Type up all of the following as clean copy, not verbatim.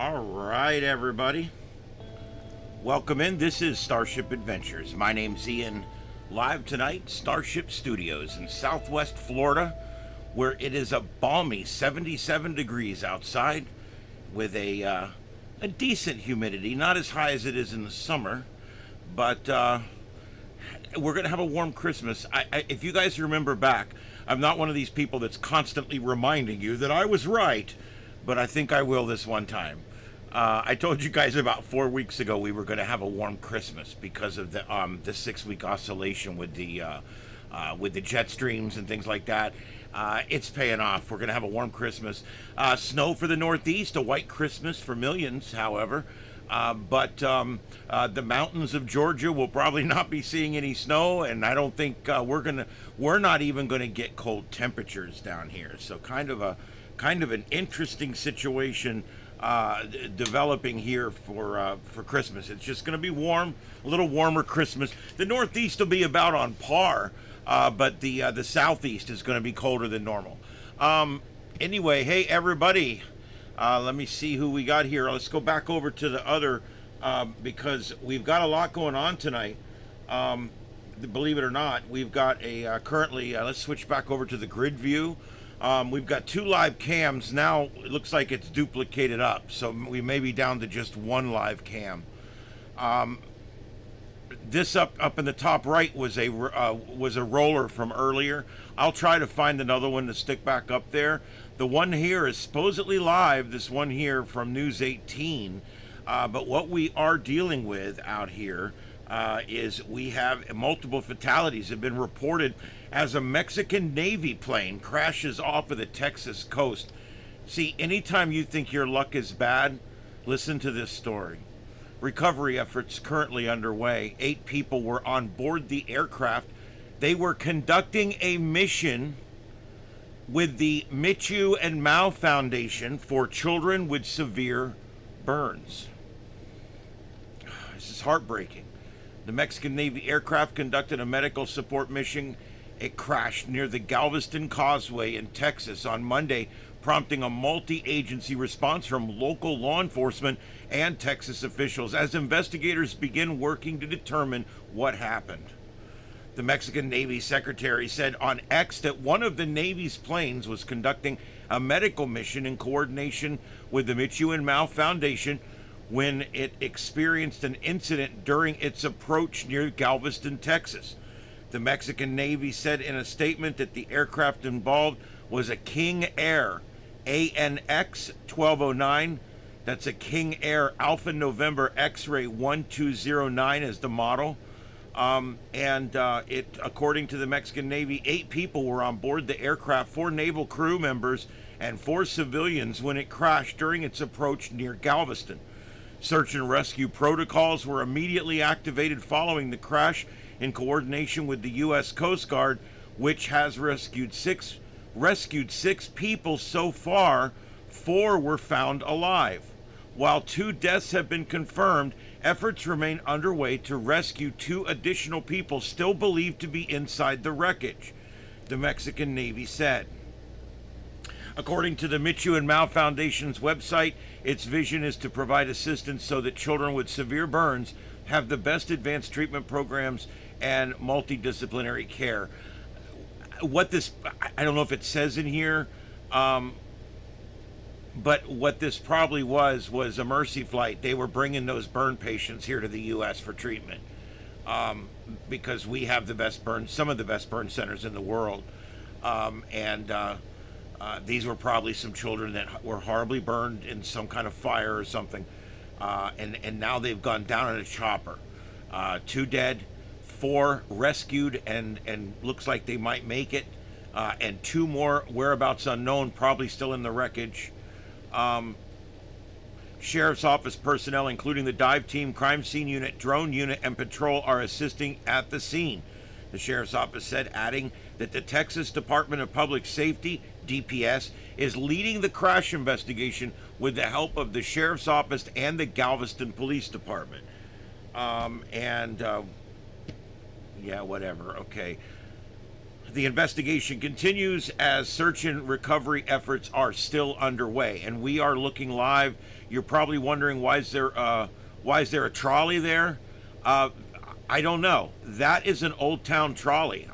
All right, everybody. Welcome in. This is Starship Adventures. My name's Ian. Live tonight, Starship Studios in Southwest Florida, where it is a balmy 77 degrees outside with a decent humidity. Not as high as it is in the summer, but we're going to have a warm Christmas. If you guys remember back, I'm not one of these people that's constantly reminding you that I was right, but I think I will this one time. I told you guys about 4 weeks ago we were going to have a warm Christmas because of the 6-week oscillation with the jet streams and things like that. It's paying off. We're going to have a warm Christmas. Snow for the Northeast, a white Christmas for millions, however. But the mountains of Georgia will probably not be seeing any snow, and I don't think we're not even going to get cold temperatures down here. So kind of an interesting situation developing here for Christmas. It's just going to be warm, a little warmer Christmas. The Northeast will be about on par, but the Southeast is going to be colder than normal. Anyway, hey everybody, let me see who we got here. Let's go back over to the other because we've got a lot going on tonight. Believe it or not, we've got a currently. Let's switch back over to the grid view. We've got 2 live cams now. It looks like it's duplicated up, so we may be down to just 1 live cam. This up in the top right was a roller from earlier. I'll try to find another one to stick back up there. The one here is supposedly live. This one here from News 18. But what we are dealing with out here is we have multiple fatalities have been reported as a Mexican Navy plane crashes off of the Texas coast. See, anytime you think your luck is bad, listen to this story. Recovery efforts currently underway. 8 people were on board the aircraft. They were conducting a mission with the Michoud and Mao Foundation for children with severe burns. This is heartbreaking. The Mexican Navy aircraft conducted a medical support mission. It crashed near the Galveston Causeway in Texas on Monday, prompting a multi-agency response from local law enforcement and Texas officials as investigators begin working to determine what happened. The Mexican Navy secretary said on X that one of the Navy's planes was conducting a medical mission in coordination with the Michoud and Mao Foundation when it experienced an incident during its approach near Galveston, Texas. The Mexican Navy said in a statement that the aircraft involved was a King Air ANX 1209. That's a King Air Alpha November X-ray 1209 as the model. It, according to the Mexican Navy, 8 people were on board the aircraft, 4 naval crew members and 4 civilians when it crashed during its approach near Galveston. Search and rescue protocols were immediately activated following the crash in coordination with the U.S. Coast Guard, which has rescued six people so far. 4 were found alive. While 2 deaths have been confirmed, efforts remain underway to rescue 2 additional people still believed to be inside the wreckage, the Mexican Navy said. According to the Michoud and Mao Foundation's website, its vision is to provide assistance so that children with severe burns have the best advanced treatment programs and multidisciplinary care. What this, I don't know if it says in here, but what this probably was a mercy flight. They were bringing those burn patients here to the U.S. for treatment because we have some of the best burn centers in the world. These were probably some children that were horribly burned in some kind of fire or something. And now they've gone down in a chopper. 2 dead, 4 rescued, and looks like they might make it. And 2 more whereabouts unknown, probably still in the wreckage. Sheriff's Office personnel, including the dive team, crime scene unit, drone unit, and patrol, are assisting at the scene. The Sheriff's Office said, adding that the Texas Department of Public Safety, DPS, is leading the crash investigation with the help of the Sheriff's Office and the Galveston Police Department. Yeah, whatever, okay. The investigation continues as search and recovery efforts are still underway, and we are looking live. You're probably wondering why is there a trolley there? I don't know. That is an Old Town trolley.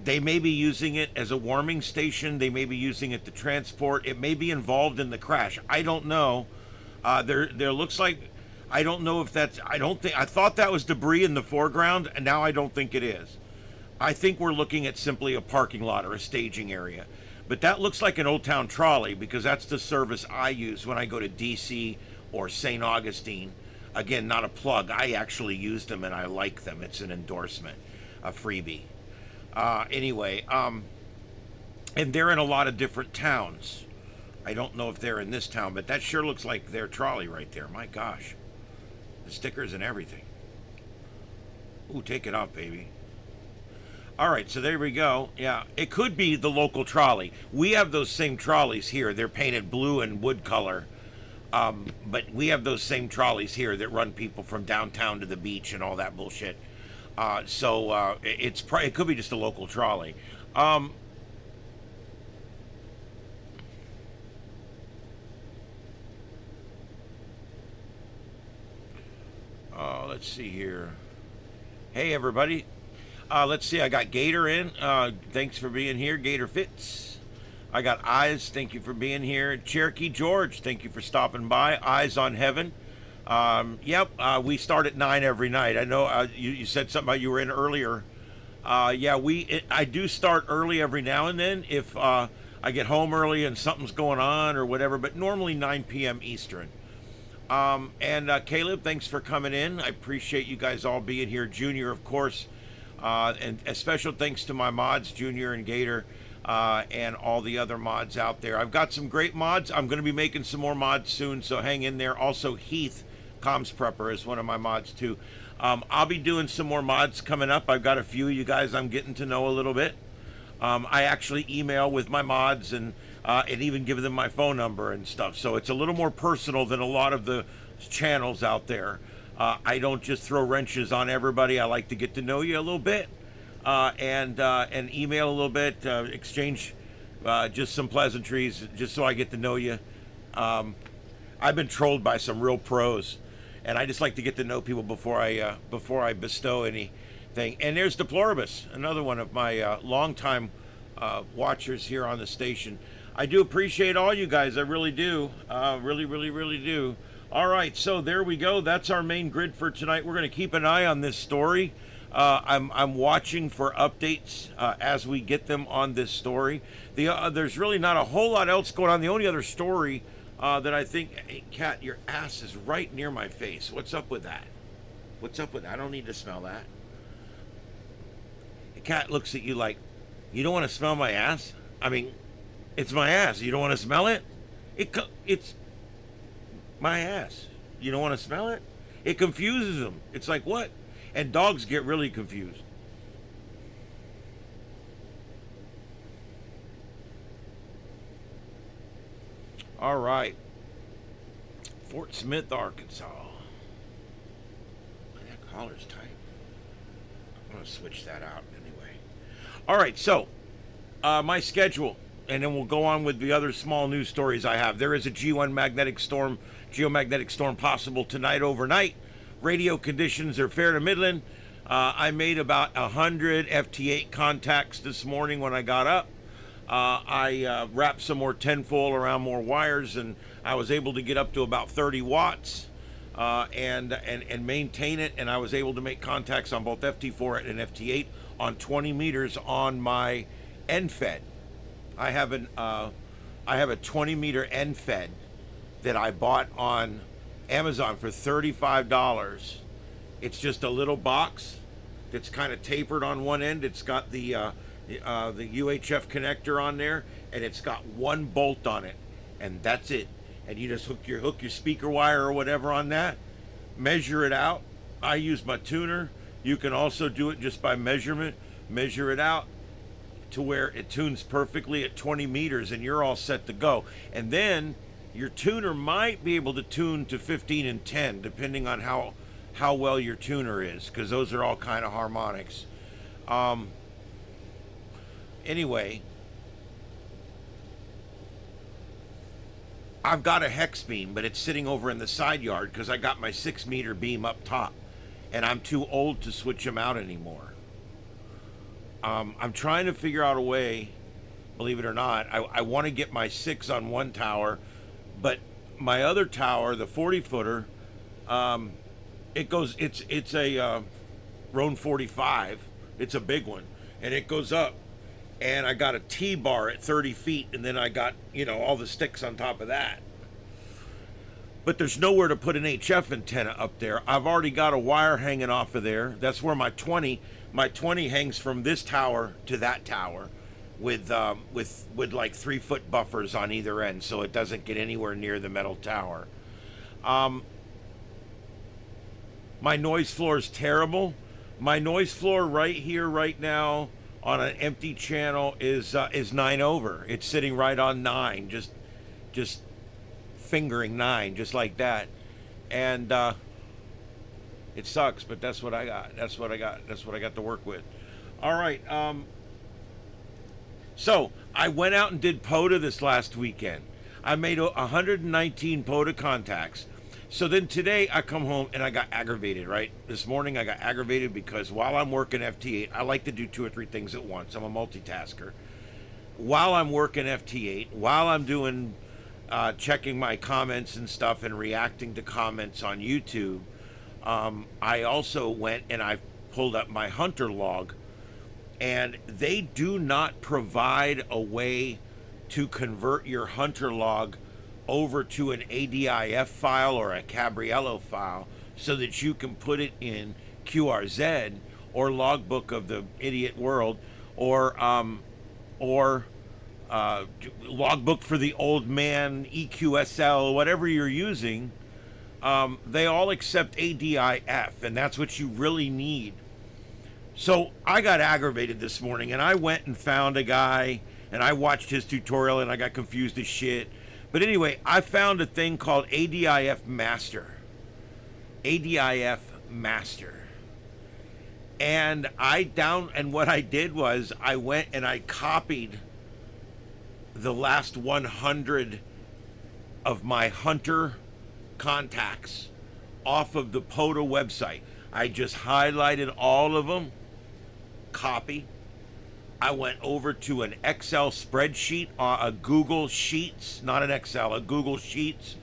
They may be using it as a warming station. They may be using it to transport. It may be involved in the crash. I don't know. There looks like, I don't know if that's, I thought that was debris in the foreground, and now I don't think it is. I think we're looking at simply a parking lot or a staging area. But that looks like an Old Town trolley because that's the service I use when I go to DC or St. Augustine. Again, not a plug. I actually used them and I like them. It's an endorsement, a freebie. Anyway, and they're in a lot of different towns. I don't know if they're in this town, but that sure looks like their trolley right there. My gosh. The stickers and everything. Ooh, take it off, baby. All right, so there we go. Yeah, it could be the local trolley. We have those same trolleys here. They're painted blue and wood color. But we have those same trolleys here that run people from downtown to the beach and all that bullshit. It could be just a local trolley. Let's see here. Hey, everybody. Let's see. I got Gator in. Thanks for being here, Gator Fits. I got Eyes. Thank you for being here. Cherokee George. Thank you for stopping by. Eyes on Heaven. We start at 9 every night. I know you said something about you were in earlier. I do start early every now and then if I get home early and something's going on or whatever, but normally 9 p.m. Eastern. Caleb, thanks for coming in. I appreciate you guys all being here. Junior, of course. And a special thanks to my mods, Junior and Gator, and all the other mods out there. I've got some great mods. I'm going to be making some more mods soon, so hang in there. Also, Heath, Comms Prepper, is one of my mods, too. I'll be doing some more mods coming up. I've got a few of you guys I'm getting to know a little bit. I actually email with my mods and even give them my phone number and stuff. So it's a little more personal than a lot of the channels out there. I don't just throw wrenches on everybody. I like to get to know you a little bit and email a little bit, exchange just some pleasantries, just so I get to know you. I've been trolled by some real pros, and I just like to get to know people before I bestow anything. And there's Deploribus, another one of my longtime watchers here on the station. I do appreciate all you guys. I really do. Really, really, really do. All right, so there we go. That's our main grid for tonight. We're going to keep an eye on this story. I'm watching for updates as we get them on this story. There's really not a whole lot else going on. The only other story that I think, hey, Cat, your ass is right near my face. What's up with that? What's up with that? I don't need to smell that. The cat looks at you like, you don't want to smell my ass? I mean, it's my ass. You don't want to smell it? It's my ass. You don't want to smell it? It confuses them. It's like, what? And dogs get really confused. All right. Fort Smith, Arkansas. Man, that collar's tight. I'm going to switch that out anyway. All right, so my schedule, and then we'll go on with the other small news stories I have. There is a geomagnetic storm possible tonight overnight. Radio conditions are fair to Midland. I made about 100 FT8 contacts this morning when I got up. I wrapped some more tinfoil around more wires, and I was able to get up to about 30 watts and maintain it. And I was able to make contacts on both FT4 and FT8 on 20 meters on my end fed. I have a 20 meter end fed that I bought on Amazon for $35. It's just a little box that's kind of tapered on one end. It's got the UHF connector on there, and it's got one bolt on it, and that's it. And you just hook your speaker wire or whatever on that, measure it out. I use my tuner. You can also do it just by measurement. Measure it out to where it tunes perfectly at 20 meters, and you're all set to go. And then your tuner might be able to tune to 15 and 10, depending on how well your tuner is, because those are all kind of harmonics. Anyway, I've got a hex beam, but it's sitting over in the side yard because I got my 6-meter beam up top, and I'm too old to switch them out anymore. I'm trying to figure out a way, believe it or not. I want to get my 6 on one tower, but my other tower, the 40-footer, it's a Roan 45. It's a big one, and it goes up, and I got a T-bar at 30 feet, and then I got, all the sticks on top of that. But there's nowhere to put an HF antenna up there. I've already got a wire hanging off of there. That's where my 20 hangs from this tower to that tower, with like 3-foot buffers on either end, so it doesn't get anywhere near the metal tower. My noise floor is terrible. My noise floor right here, right now, on an empty channel is 9 over. It's sitting right on 9, just fingering 9, just like that. And it sucks, but that's what I got. That's what I got to work with. All right. So I went out and did POTA this last weekend. I made 119 POTA contacts. So then today I come home and I got aggravated, right? This morning I got aggravated because while I'm working FT8, I like to do 2 or 3 things at once. I'm a multitasker. While I'm working FT8, while I'm doing, checking my comments and stuff and reacting to comments on YouTube, I also went and I pulled up my hunter log, and they do not provide a way to convert your hunter log over to an ADIF file or a Cabriello file so that you can put it in QRZ or Logbook of the Idiot World or Logbook for the Old Man, EQSL, whatever you're using. They all accept ADIF, and that's what you really need. So I got aggravated this morning, and I went and found a guy, and I watched his tutorial, and I got confused as shit. But anyway, I found a thing called ADIF Master. ADIF Master. And what I did was I went and I copied the last 100 of my hunter contacts off of the POTA website. I just highlighted all of them, copy. I went over to an Excel spreadsheet, a Google Sheets, not an Excel, a Google Sheets.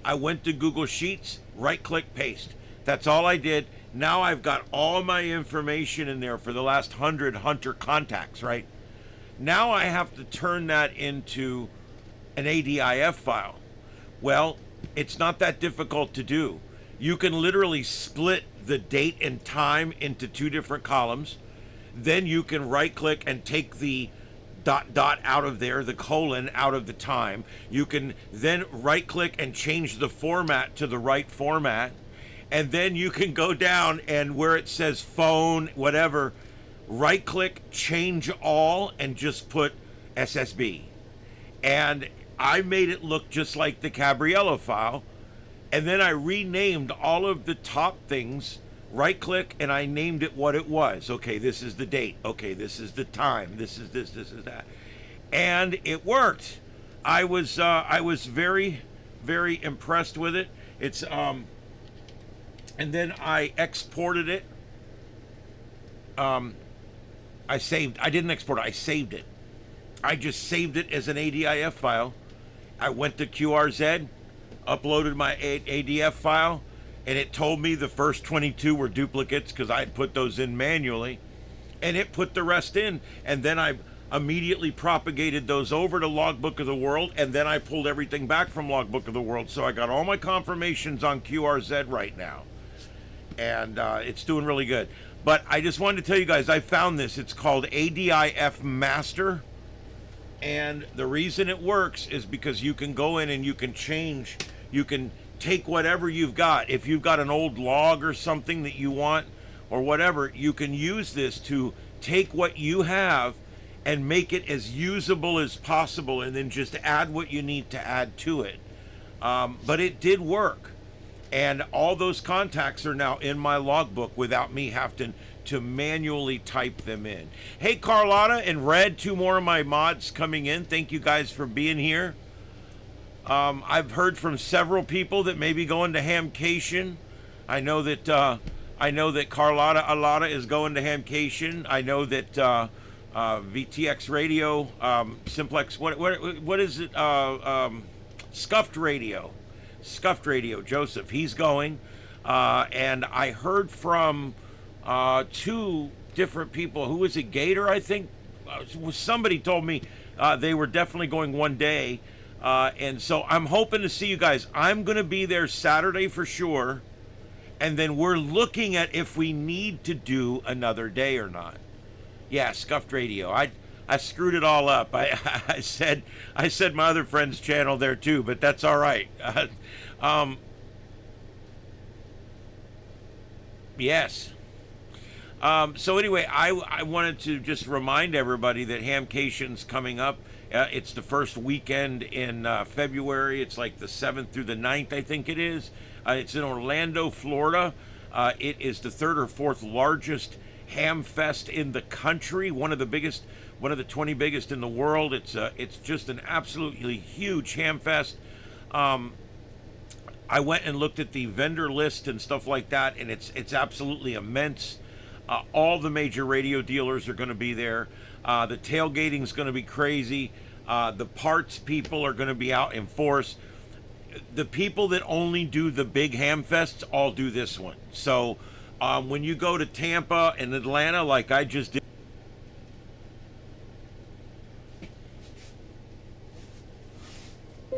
I went to Google Sheets, right-click, paste. That's all I did. Now I've got all my information in there for the last 100 hunter contacts, right? Now I have to turn that into an ADIF file. Well, it's not that difficult to do. You can literally split the date and time into 2 different columns. Then you can right click and take the ... out of there, the colon out of the time. You can then right click and change the format to the right format. And then you can go down and where it says phone, whatever, right click, change all, and just put SSB. And I made it look just like the Cabriello file. And then I renamed all of the top things. Right click, and I named it what it was. Okay, this is the date. Okay, this is the time. This is this is that. And it worked. I was very, very impressed with it. It's and then I exported it. I didn't export it, I saved it. I just saved it as an ADIF file. I went to QRZ, uploaded my ADF file, and it told me the first 22 were duplicates because I had put those in manually, and it put the rest in, and then I immediately propagated those over to Logbook of the World, and then I pulled everything back from Logbook of the World, so I got all my confirmations on QRZ right now, and it's doing really good. But I just wanted to tell you guys, I found this. It's called ADIF Master, and the reason it works is because you can go in and you can change, you can take whatever you've got. If you've got an old log or something that you want or whatever, you can use this to take what you have and make it as usable as possible, and then just add what you need to add to it. But it did work, and all those contacts are now in my logbook without me having to manually type them in. Hey, Carlotta and Red, 2 more of my mods coming in. Thank you guys for being here. I've heard from several people that may be going to Hamcation. I know that Carlotta Alada is going to Hamcation. I know that VTX Radio, Simplex, what is it? Scuffed Radio, Joseph, he's going. And I heard from 2 different people. Who was it? Gator, I think. Somebody told me they were definitely going one day. And so I'm hoping to see you guys. I'm going to be there Saturday for sure. And then we're looking at if we need to do another day or not. Yeah, Scuffed Radio. I screwed it all up. I said my other friend's channel there too, but that's all right. Yes. So anyway, I wanted to just remind everybody that Hamcation's coming up. It's the first weekend in February. It's like the 7th through the 9th, I think it is. It's in Orlando, Florida. It is the 3rd or 4th largest ham fest in the country. One of the 20 biggest in the world. It's just an absolutely huge ham fest. I went and looked at the vendor list and stuff like that, and it's absolutely immense. All the major radio dealers are going to be there. The tailgating is going to be crazy. The parts people are going to be out in force. The people that only do the big ham fests all do this one. So when you go to Tampa and Atlanta, like I just did,